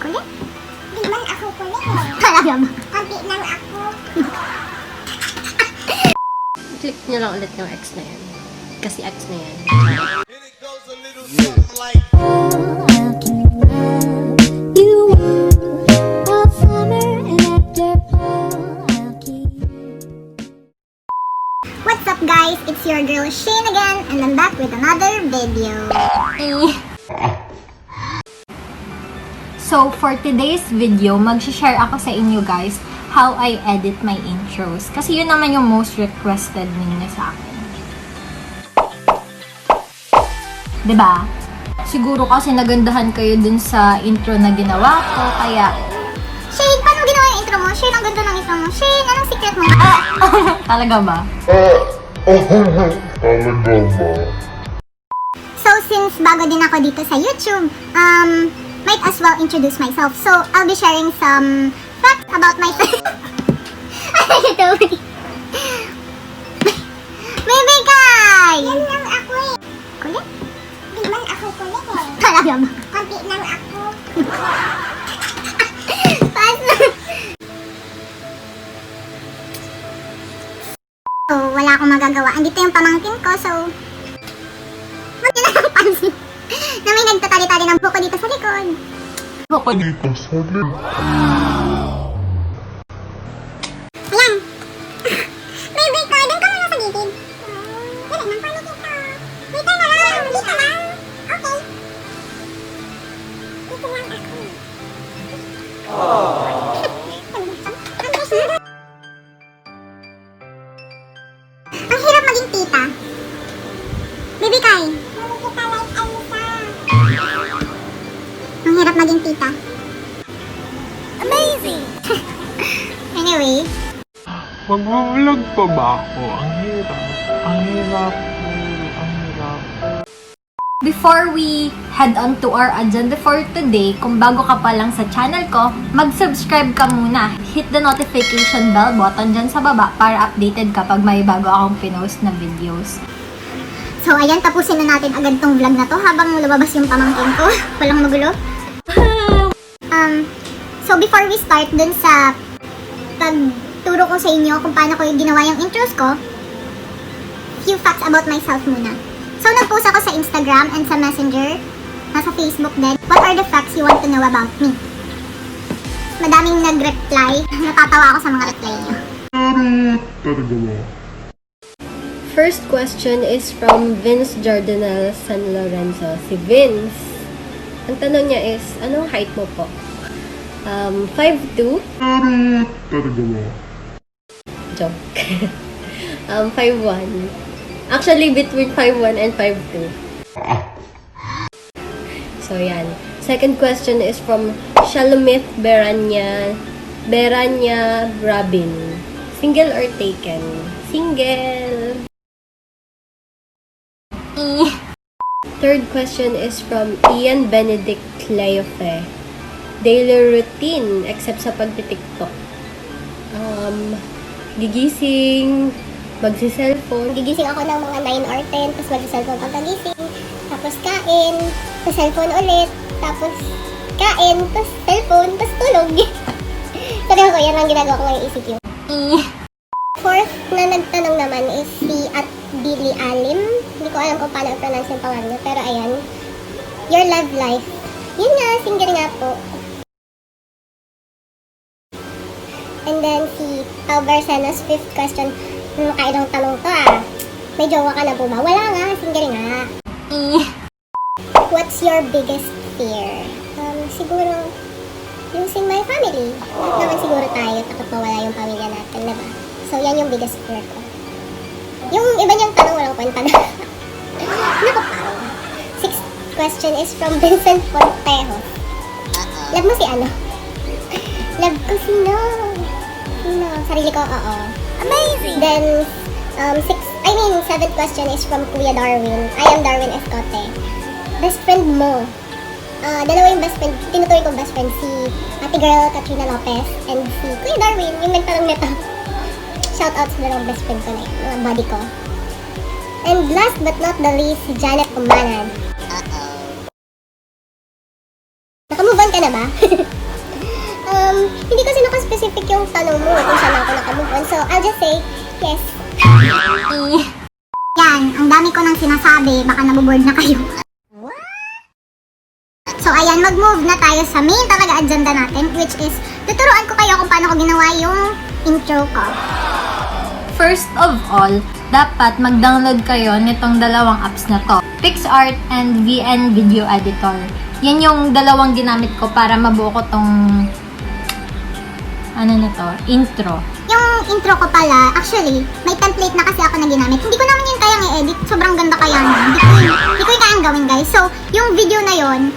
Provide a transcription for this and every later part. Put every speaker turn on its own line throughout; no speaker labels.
Kulit? Di man ako kulit eh. Talaga ba? Kapi lang ako.
Click nyo lang ulit yung X na yan. Kasi X na yan.
What's up guys? It's your girl Shane again and I'm back with another video.
So, for today's video, mag-share ako sa inyo guys how I edit my intros. Kasi yun naman yung most requested ninyo sa akin. Diba? Siguro kasi nagandahan kayo dun sa intro na ginawa ko, kaya...
Shane, paano ginawa yung intro mo? Shane, ang ganda ng intro mo. Shane, anong secret mo?
Talaga ba?
So, since bago din ako dito sa YouTube, might as well introduce myself. So, I'll be sharing some facts about myself. Ano you doing? Baby guy! Yan lang ako eh. Kulit? Di man ako kulit eh. Talaga ba? Kapi lang ako. So, wala akong magagawa. Andito yung pamangkin ko, so... Hindi na lang pansin na may nagtatali-tali ng buko dito sa likod.
Ako
dito sa likod.
Ayan! Baby ko, doon ka muna sa gilid. Dali, nang paano kita? Dito na lang! Dito lang! Okay. Dito lang ako. Ang hirap maging tita. Baby Kai. Ang hirap maging tita. Amazing! Anyway.
Mag-vlog pa ba ako? Ang hirap. Ang hirap. Ang hirap.
Before we head on to our agenda for today, kung bago ka pa lang sa channel ko, mag-subscribe ka muna. Hit the notification bell button dyan sa baba para updated kapag may bago akong pinost na videos.
So ayan, tapusin na natin agad tong vlog na to habang lumabas yung pamangkin ko. Walang magulo. So before we start dun sa pagturo ko sa inyo kung paano ko yung ginawa yung intros ko, few facts about myself muna. So nag-post ako sa Instagram and sa Messenger, nasa Facebook din. What are the facts you want to know about me? Madaming nag-reply. Natatawa ako sa mga reply niyo.
Talaga ba?
First question is from Vince Jordanel San Lorenzo. Si Vince, ang tanong niya is, anong height mo po? 5'2".
Talaga ba?
Joke. 5'1". Actually, between 5'1 and 5'2". So, yan. Second question is from Shalomith Beranya Rabin. Single or taken? Single. Third question is from Ian Benedict Leofe. Daily routine except sa pagti-TikTok. Gigising, magsi-cellphone.
Gigising ako ng mga 9 or 10, tapos mag-cellphone pagkagising, tapos kain, tapos cellphone ulit, tapos kain, tapos cellphone, tapos tulog. Sabi ko, yan ang ginagawa ko ngayong ECQ. Fourth na nagtanong naman is si at Billy Alim. Hindi ko alam kung paano i-pronounce yung pangalan niya, pero ayan. Your love life. Yun nga, singer nga po. And then si Pau Barcenas, fifth question. Kailang tanong to ah. May jowa ka na po ba? Wala nga, singer nga. What's your biggest fear? Siguro, losing my family. Lahat naman siguro tayo, takot mawala yung pamilya natin, diba? So, yan yung biggest fear ko. Yung iba niyang tanong, walang kwenta na. Naku, Pao. Sixth question is from Vincent Pontejo. Love mo si ano? Love ko sino? Sino? Sarili ko, oo. Amazing! Then, seventh question is from Kuya Darwin. I am Darwin Escote. Best friend mo? Dalawa yung best friend, tinutuloy kong best friend, si ate girl Katrina Lopez and si Kuya Darwin, yung nagtanong nito. Shoutouts na lang best friend ko na yun, mga buddy ko. And last but not the least, si Janet Umanan. Nakamove on ka na ba? Hindi kasi naka-specific yung tanong mo kung saan ako naka-move on. So, I'll just say, yes.
Yan, ang dami ko nang sinasabi, baka naboboard na kayo. So ayan, mag-move na tayo sa main talaga agenda natin, which is, tuturuan ko kayo kung paano ko ginawa yung intro ko.
First of all, dapat mag-download kayo nitong dalawang apps na to. PixArt and VN Video Editor. Yan yung dalawang ginamit ko para mabuo ko tong intro.
Yung intro ko pala, actually, may template na kasi ako na ginamit. Hindi ko naman yun kayang i-edit, sobrang ganda kaya nun. Hindi ko yung kayang gawin, guys. So, yung video na yon,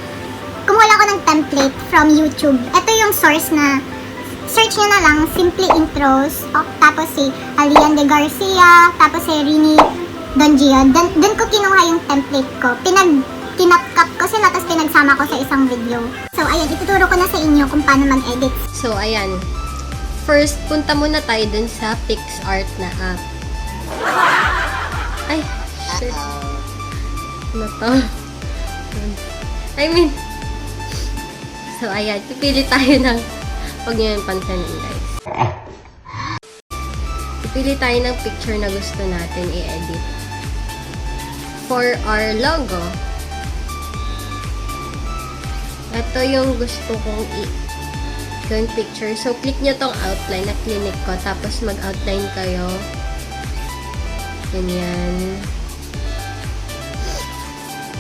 kumuha lang ako ng template from YouTube. Ito yung source na, search nyo na lang, Simple Intros, tapos si Alian de Gracia, tapos si Rini Dunggio. Doon ko kinuha yung template ko. Kinap-cut ko sila, tapos pinagsama ko sa isang video. So, ayan, ituturo ko na sa inyo kung paano mag-edit.
So, ayan. First, punta muna tayo dun sa PixArt na app. Ay, shit. Ano to? So, ayan. Pipili tayo ng... Huwag nyo yung pansinin, guys. Pipili tayo ng picture na gusto natin i-edit. For our logo, ito yung gusto kong gawin picture. So, click nyo tong outline na clinic ko. Tapos, mag-outline kayo. Ganyan.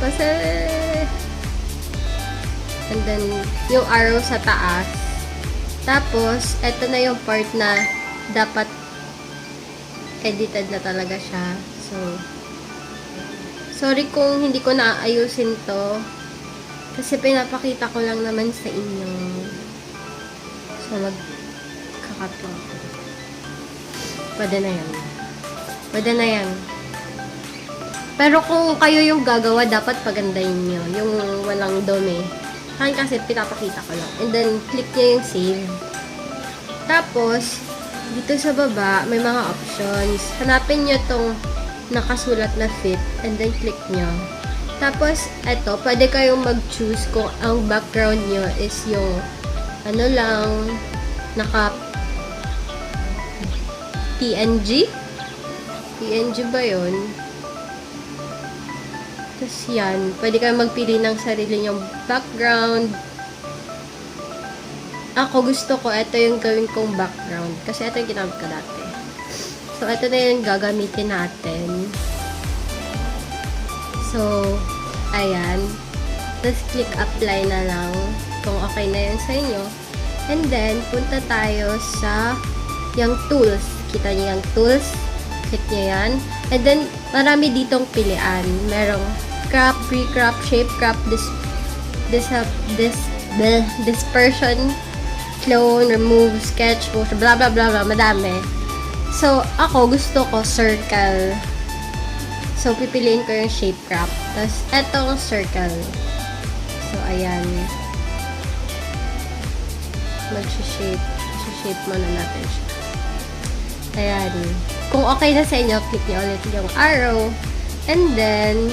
Kasi... And then, yung arrow sa taas. Tapos, eto na yung part na dapat edited na talaga siya. So, sorry kung hindi ko naaayusin to. Kasi pinapakita ko lang naman sa inyo. So, magkakat lang ako. Pwede na yan. Pwede na yan. Pero kung kayo yung gagawa, dapat pagandahin nyo. Yung walang dome. Akin kasi pinapakita ko lang. And then, click nyo yung save. Tapos, dito sa baba, may mga options. Hanapin nyo tong nakasulat na fit. And then, click nyo. Tapos, eto, pwede kayong mag-choose kung ang background nyo is yung ano lang, naka PNG? PNG ba yun? Tapos yan, pwede kayong magpili ng sarili nyong background. Ako gusto ko, ito yung gawin kong background. Kasi ito yung ginamit ko dati. So, ito na yung gagamitin natin. So, ayan. Tapos, click apply na lang kung okay na yun sa inyo. And then, punta tayo sa yung tools. Kita niyo yung tools. Click niyo yan. And then, marami ditong pilian. Merong crop, pre-crop, shape crop, dispersion, clone, remove, sketch, motion, blah blah blah blah, madami. So, ako gusto ko circle. So, pipiliin ko yung shape crop. Tapos, etong circle. So, ayan. Mag-shape muna natin siya. Ayan. Kung okay na sa inyo, click nyo ulit yung arrow. And then,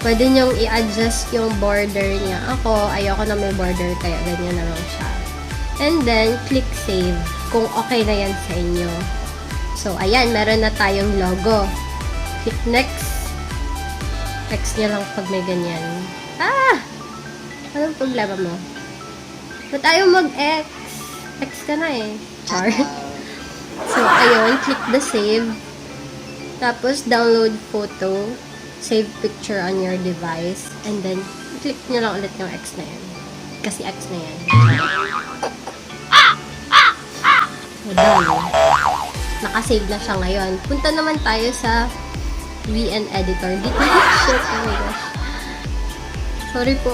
pwede nyong i-adjust yung border niya. Ako, ayoko na may border, kaya ganyan na lang siya. And then, click save. Kung okay na yan sa inyo. So, ayan, meron na tayong logo. Click next. X nyo lang pag may ganyan. Ah! Anong problema mo? Ba't ayaw mag-X? X ka na eh. Char. So, ayun, click the save. Tapos, download photo. Save picture on your device. And then, click nyo lang ulit yung X na yan. Kasi X na yan. Done. Nakasave na siya ngayon. Punta naman tayo sa VN Editor. Dito, shit, oh my gosh. Sorry po.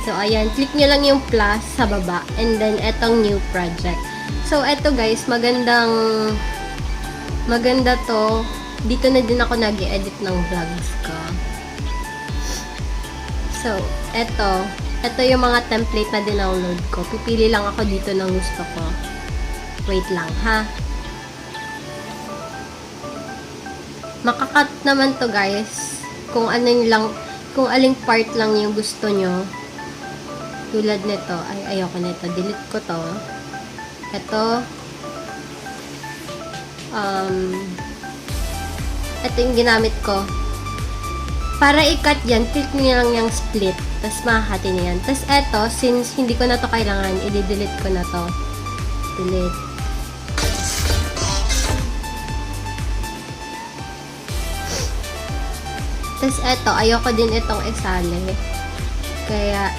So, ayan. Click nyo lang yung plus sa baba. And then, etong new project. So, eto guys, maganda to. Dito na din ako nag-edit ng vlogs ko. So, eto yung mga template na dinownload ko. Pipili lang ako dito ng gusto ko. Wait lang, ha? Makakat naman to guys. Kung aling part lang yung gusto nyo. Tulad nito, ay ayoko nito. Delete ko to. Ito, ito yung ginamit ko. Para i-cut yan, click nyo lang yung split. Tapos mahahati na yan. Tapos ito, since hindi ko na to kailangan, i-delete ko na to. Delete. Tapos ito, ayoko din itong isali. Kaya,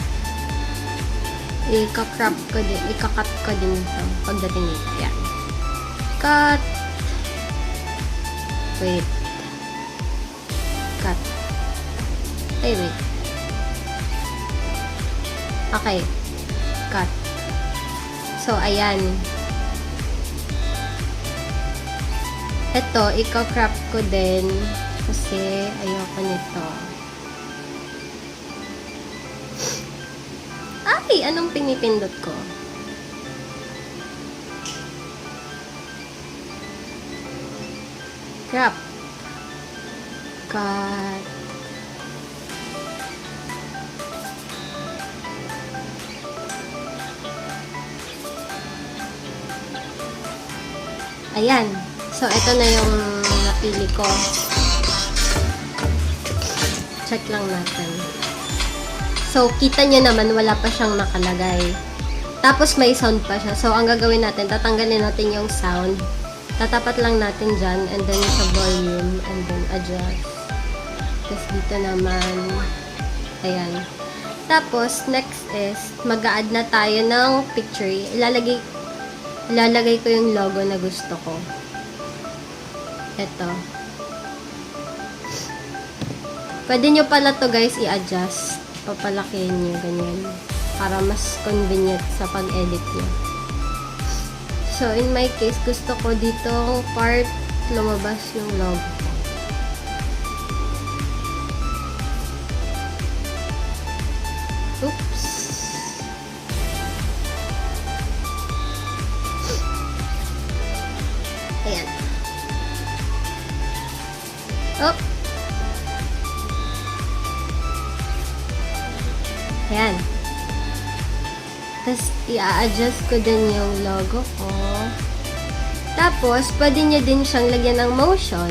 ika-crop ko din, ika-cut ko din ito pagdating nito. Ayan. Cut. Wait. Cut. Ay, wait. Okay. Cut. So, ayan. Ito, ika-crop ko din kasi ayoko nito. Ay, anong pinipindot ko? Crop. Cut. Ayan. So, ito na yung napili ko. Check lang natin. So, kita nyo naman, wala pa siyang nakalagay. Tapos, may sound pa siya. So, ang gagawin natin, tatanggalin natin yung sound. Tatapat lang natin dyan, and then sa volume, and then adjust. Tapos, dito naman, ayan. Tapos, next is, mag-a-add na tayo ng picture. Ilalagay ko yung logo na gusto ko. Ito. Pwede nyo pala to guys i-adjust. Papalakihin nyo, ganyan. Para mas convenient sa pag-edit nyo. So, in my case, gusto ko dito part lumabas yung logo ko. Oops. Ayan. Oh. Ayan. Tapos, i-adjust ko din yung logo ko. Tapos, pwede nyo din siyang lagyan ng motion.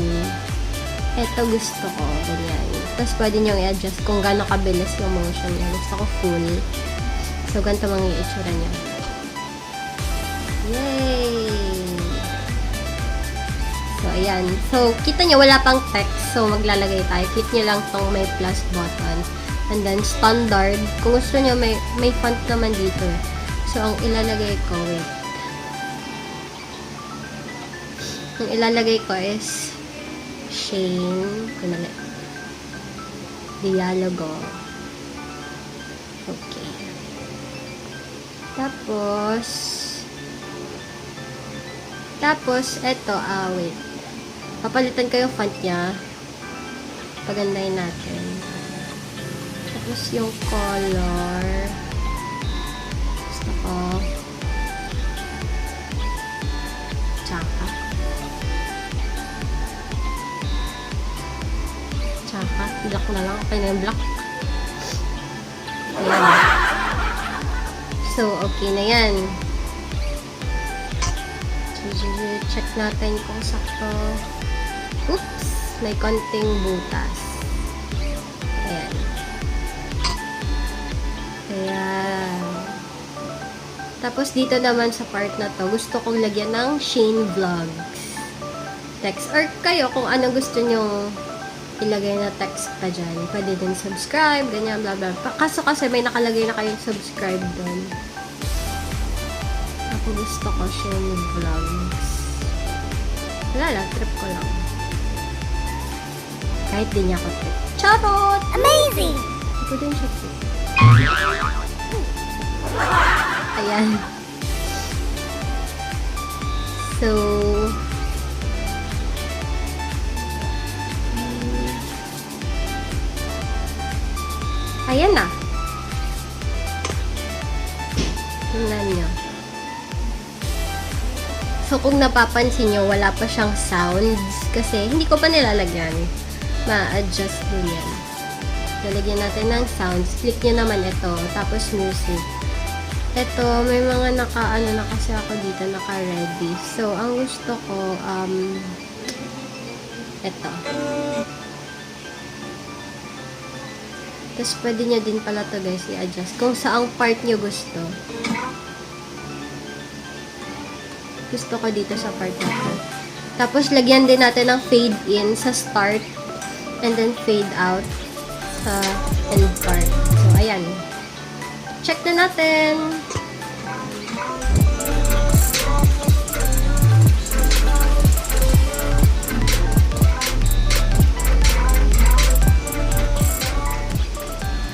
Ito gusto ko. Ganyan. Tapos, pwede nyo i-adjust kung gaano kabilis yung motion niya. Gusto ko full. So, ganito mga i-itsura niya. Yay! So, ayan. So, kita nyo, wala pang text. So, maglalagay tayo. Click nyo lang tong may plus button. And then, standard. Kung gusto nyo, may font naman dito. So, ang ilalagay ko, wait. Ang ilalagay ko is Dialogo. Okay. Tapos, eto, wait. Papalitan ko yung font niya. Pagandahin natin. Tapos, yung color. Gusto ko. Tsaka. Black na lang. Okay na yung black. Ayan. So, okay na yan. Check natin kung sakto. Oops! May konting butas. Ayan. Ayan. Tapos, dito naman sa part na to, gusto kong lagyan ng Shane Vlogs. Text. Or kayo, kung ano gusto nyong ilagay na text pa dyan. Pwede din subscribe, ganyan, bla bla. Kaso kasi may nakalagay na kayong subscribe doon. Ako gusto ko Shane Vlogs. Wala lang, trip ko lang. Kahit di niya ako trip. Shoutout!
Amazing!
Hindi ko din siya trip. Ayan. So, ayan na. Tingnan nyo. So, kung napapansin nyo, wala pa siyang sounds kasi hindi ko pa nilalagyan. Ma-adjust din yan. lalagyan natin ng sounds. Click nyo naman ito. Tapos music. Ito, may mga naka-ano na kasi ako dito, naka-ready. So, ang gusto ko, ito. Tapos, pwede nyo din pala to guys, i-adjust. Kung saang part nyo gusto. Gusto ko dito sa part na to. Tapos, lagyan din natin ng fade in sa start. And then, fade out sa end part. So, ayan. Check na natin.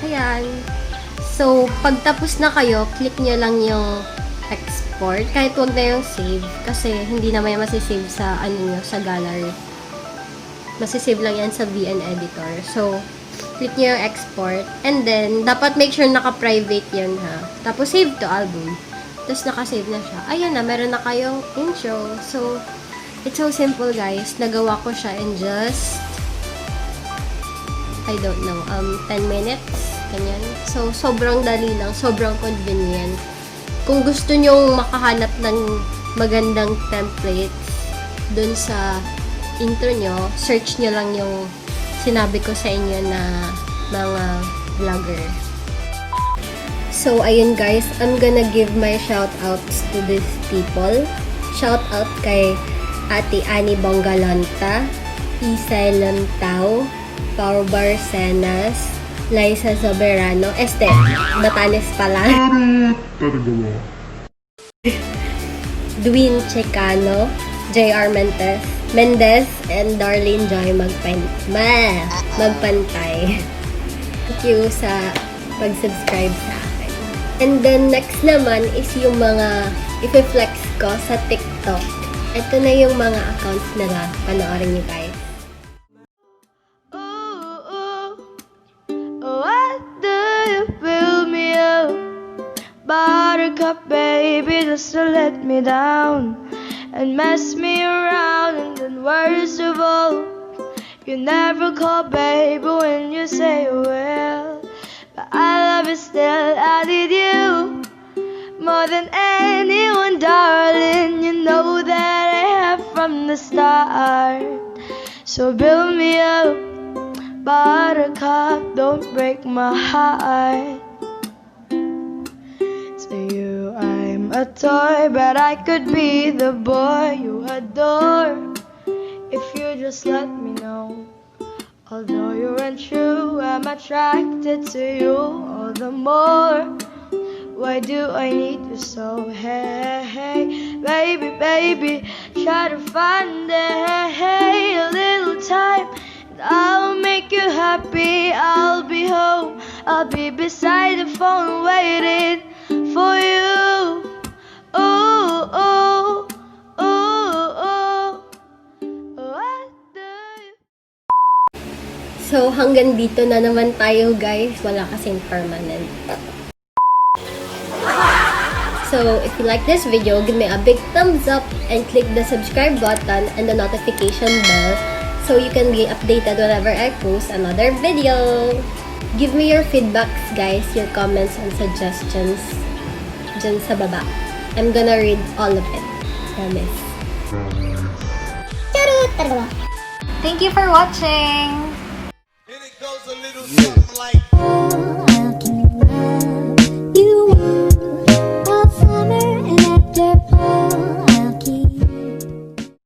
Ayan. So, pagtapos na kayo, click nyo lang yung export. Kahit wag na yung save. Kasi, hindi naman yung masisave sa, nyo, sa gallery. Masisave lang yan sa VN editor. So, click nyo yung export. And then, dapat make sure naka-private yan ha. Tapos, save to album. Tapos, naka-save na siya. Ayan na, meron na kayong intro. So, it's so simple guys. Nagawa ko siya in just, I don't know, 10 minutes. Ganyan. So, sobrang dali lang. Sobrang convenient. Kung gusto nyong makahanap ng magandang templates dun sa intro nyo, search nyo lang yung sinabi ko sa inyo na mga vlogger. So, ayun guys, I'm gonna give my shoutouts to these people. Shoutout kay Ate Ani Bongalonta, Isay Lantao, Pau Barcenas, Liza Soberano, Batanes pala. Dwayne Checano, JR Mendez, and Darlene Joy magpantay. Thank you sa pag-subscribe sa akin. And then, next naman is yung mga i-flex ko sa TikTok. Ito na yung mga accounts nila. Panoorin nyo guys.
What do you fill me up? Buttercup, baby, just to let me down and mess me around. And then worst of all, you never call, baby, when you say well. But I love you still, I need you more than anyone, darling. You know that I have from the start. So build me up, buttercup, don't break my heart. To you I'm a toy, but I could be the boy you adore if you just let me know. Although you're untrue, I'm attracted to you all the more. Why do I need you so? Hey, baby, baby, try to find a little time, and I'll make you happy. I'll be home, I'll be beside the phone waiting for you. Oh, oh, oh, oh. What do you...
So, hanggang dito na naman tayo guys. Wala kasing permanent. So, if you like this video, give me a big thumbs up and click the subscribe button and the notification bell so you can be updated whenever I post another video. Give me your feedbacks guys, your comments and suggestions dyan sa baba. I'm gonna read all of it. Promise.
Thank you for watching!
And it goes a little something like